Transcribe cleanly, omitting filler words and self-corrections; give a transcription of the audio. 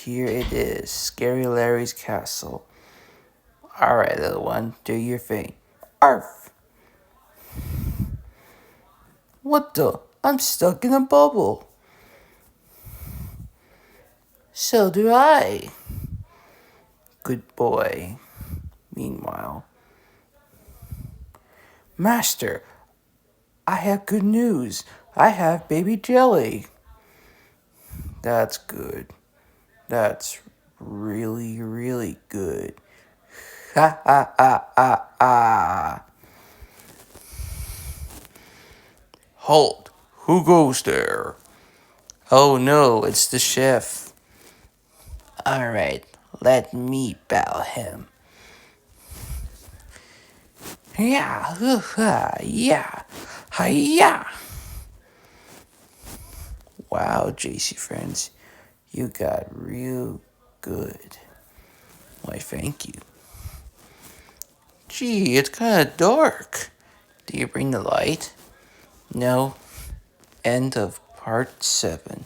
here it is, Scary Larry's castle. Alright, little one, do your thing. Arf! What the? I'm stuck in a bubble. So do I. Good boy. Meanwhile, Master, I have good news. I have baby jelly. That's good. That's really, really good. Ha ha ha ha ha. Halt! Who goes there? Oh no, it's the chef. Alright, let me battle him. Yeah, yeah, yeah. Wow, JC friends, you got real good. Why, thank you. Gee, it's kind of dark. Do you bring the light? No. End of part 7.